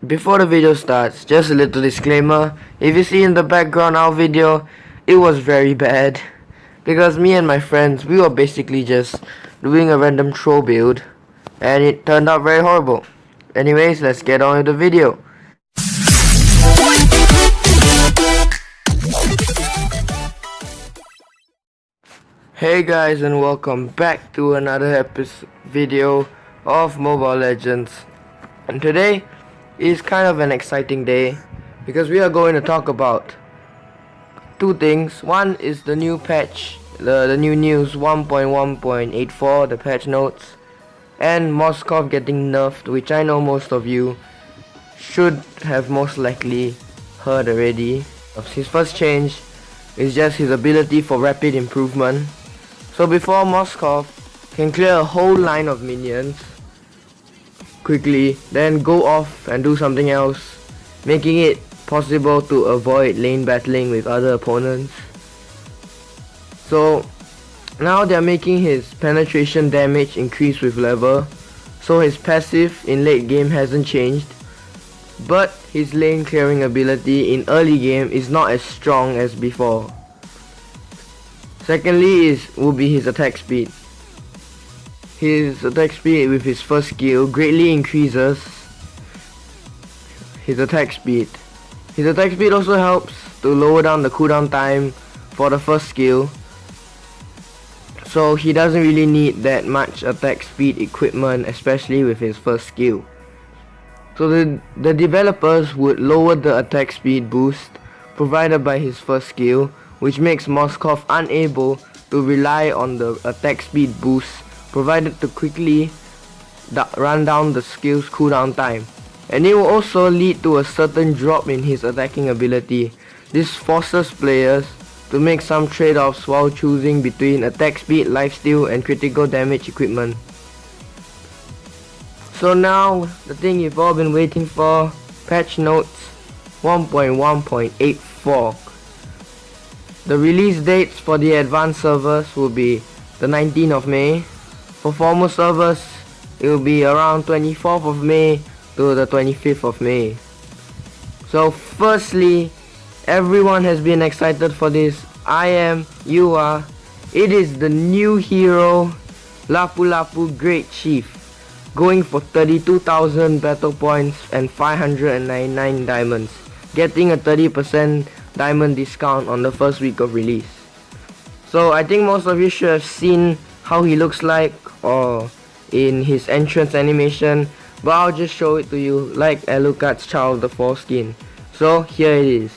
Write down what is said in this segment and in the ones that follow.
Before the video starts, just a little disclaimer. If you see in the background our video, it was very bad. Because me and my friends, we were basically just doing a random troll build. And it turned out very horrible. Anyways, let's get on with the video. Hey guys, and welcome back to another video of Mobile Legends. And today is kind of an exciting day because we are going to talk about two things. One is the new patch, the new news 1.1.84, the patch notes, and Moskov getting nerfed, which I know most of you should have most likely heard already. His first change is just his ability for rapid improvement. So before Moskov can clear a whole line of minions quickly, then go off and do something else, making it possible to avoid lane battling with other opponents. So now they are making his penetration damage increase with level, so his passive in late game hasn't changed, but his lane clearing ability in early game is not as strong as before. Secondly will be his attack speed. His attack speed with his first skill greatly increases his attack speed. His attack speed also helps to lower down the cooldown time for the first skill, so he doesn't really need that much attack speed equipment, especially with his first skill. So the developers would lower the attack speed boost provided by his first skill, which makes Moskov unable to rely on the attack speed boost provided to quickly run down the skill's cooldown time. And it will also lead to a certain drop in his attacking ability. This forces players to make some trade-offs while choosing between attack speed, lifesteal, and critical damage equipment. So now, the thing you've all been waiting for, patch notes 1.1.84. The release dates for the advanced servers will be the 19th of May. For formal servers, it will be around 24th of May to the 25th of May. So firstly, everyone has been excited for this. I am, you are. It is the new hero, Lapu Lapu Great Chief, going for 32,000 battle points and 599 diamonds, getting a 30% diamond discount on the first week of release. So I think most of you should have seen how he looks like or in his entrance animation, but I'll just show it to you like Alucard's Child the Foreskin. So here it is.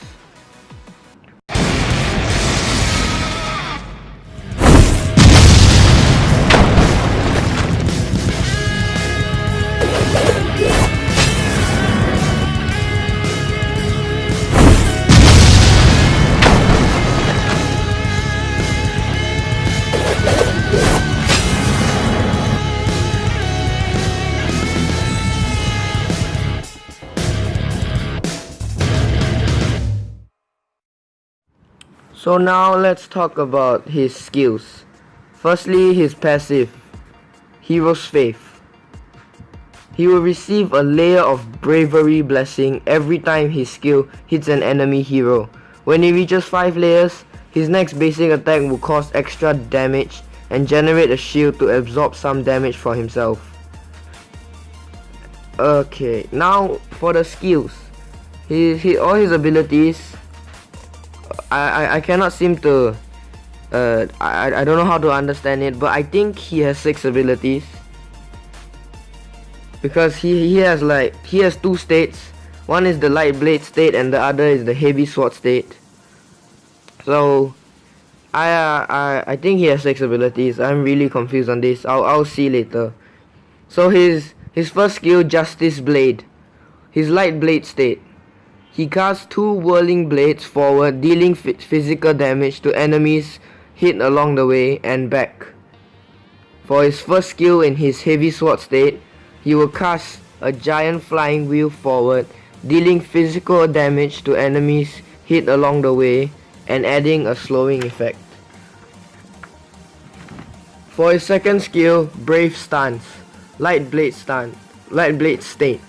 So now let's talk about his skills. Firstly, his passive, Hero's Faith. He will receive a layer of bravery blessing every time his skill hits an enemy hero. When he reaches 5 layers, his next basic attack will cause extra damage and generate a shield to absorb some damage for himself. Okay, now for the skills. All his abilities, I cannot seem to I don't know how to understand it, but I think he has 6 abilities, because he has 2 states. One is the light blade state and the other is the heavy sword state. So I think he has 6 abilities. I'm really confused on this. I'll see later. So his first skill, Justice Blade, his light blade state. He casts 2 whirling blades forward, dealing physical damage to enemies hit along the way and back. For his first skill in his heavy sword state, he will cast a giant flying wheel forward, dealing physical damage to enemies hit along the way and adding a slowing effect. For his second skill, Brave Stance, Light Blade State.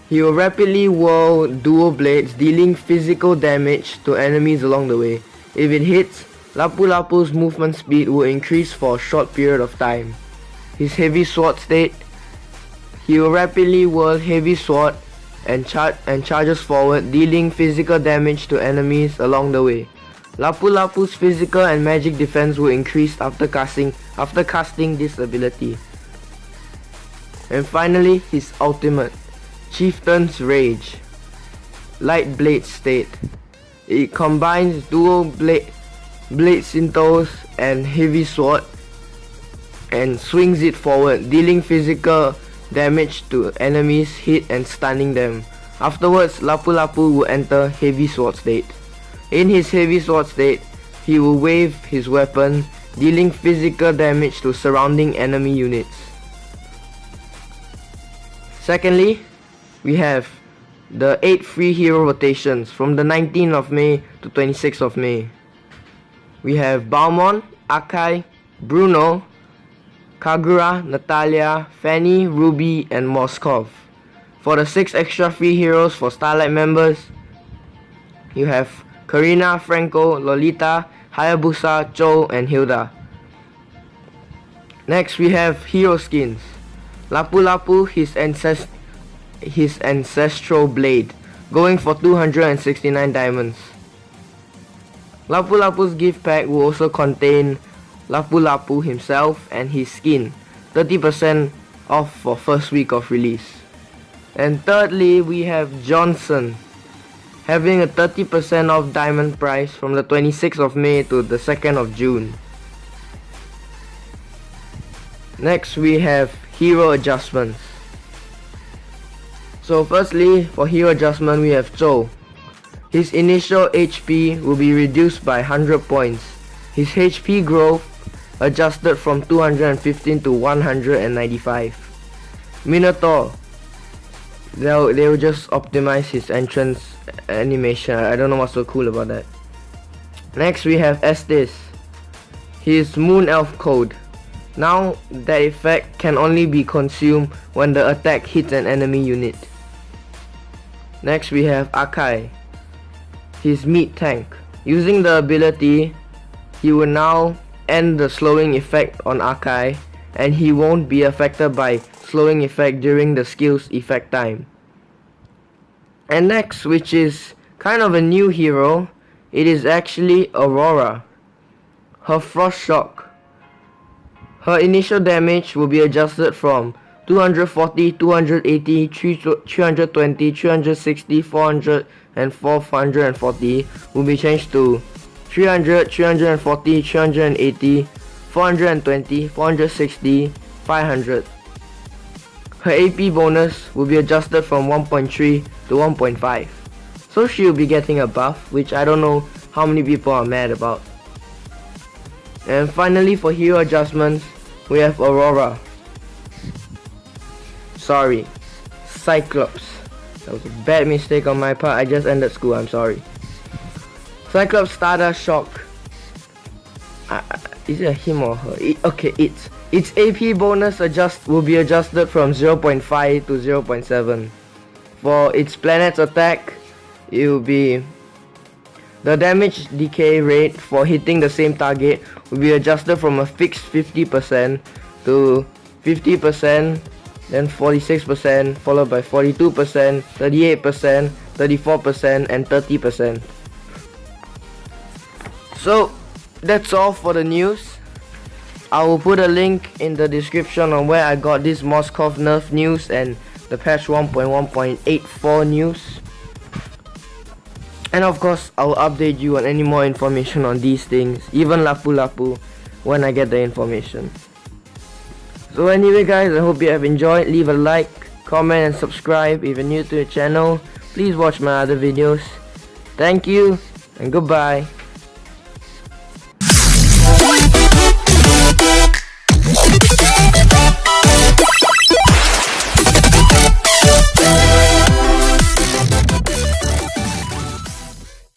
He will rapidly whirl dual blades, dealing physical damage to enemies along the way. If it hits, Lapu Lapu's movement speed will increase for a short period of time. His heavy sword state, he will rapidly whirl heavy sword and charges forward, dealing physical damage to enemies along the way. Lapu Lapu's physical and magic defense will increase after casting this ability. And finally, his ultimate, Chieftain's Rage, Light Blade state. It combines dual blade cintos and heavy sword and swings it forward, dealing physical damage to enemies hit and stunning them. Afterwards, Lapu Lapu will enter heavy sword state. In his heavy sword state, he will wave his weapon, dealing physical damage to surrounding enemy units. Secondly, we have the 8 free hero rotations from the 19th of May to 26th of May. We have Balmon, Akai, Bruno, Kagura, Natalia, Fanny, Ruby, and Moskov. For the 6 extra free heroes for Starlight members, you have Karina, Franco, Lolita, Hayabusa, Cho, and Hilda. Next we have hero skins. Lapu Lapu, his ancestral blade, going for 269 diamonds. Lapu Lapu's gift pack will also contain Lapu Lapu himself and his skin, 30% off for first week of release. And thirdly, we have Johnson, having a 30% off diamond price from the 26th of May to the 2nd of June. Next we have hero adjustments. So firstly, for hero adjustment we have Zhou. His initial HP will be reduced by 100 points. His HP growth adjusted from 215 to 195. Minotaur, they'll just optimize his entrance animation. I don't know what's so cool about that. Next we have Estes, his Moon Elf code. Now that effect can only be consumed when the attack hits an enemy unit. Next we have Akai, his meat tank. Using the ability, he will now end the slowing effect on Akai, and he won't be affected by slowing effect during the skill's effect time. And next, which is kind of a new hero, it is actually Aurora, her Frost Shock. Her initial damage will be adjusted from 240, 280, 320, 360, 400 and 440 will be changed to 300, 340, 380, 420, 460, 500. Her AP bonus will be adjusted from 1.3 to 1.5. So she will be getting a buff, which I don't know how many people are mad about. And finally, for hero adjustments, we have Aurora. Sorry, Cyclops. That was a bad mistake on my part. I just ended school, I'm sorry. Cyclops Stardust Shock. Is it a him or her? Okay, its AP bonus will be adjusted from 0.5 to 0.7. For its planet's attack, it will be the damage decay rate for hitting the same target will be adjusted from a fixed 50% to 50%, then 46%, followed by 42%, 38%, 34%, and 30%. So that's all for the news. I will put a link in the description on where I got this Moskov Nerf news and the patch 1.1.84 news. And of course, I will update you on any more information on these things, even Lapu Lapu, when I get the information. So anyway guys, I hope you have enjoyed. Leave a like, comment and subscribe if you're new to the channel. Please watch my other videos. Thank you and goodbye.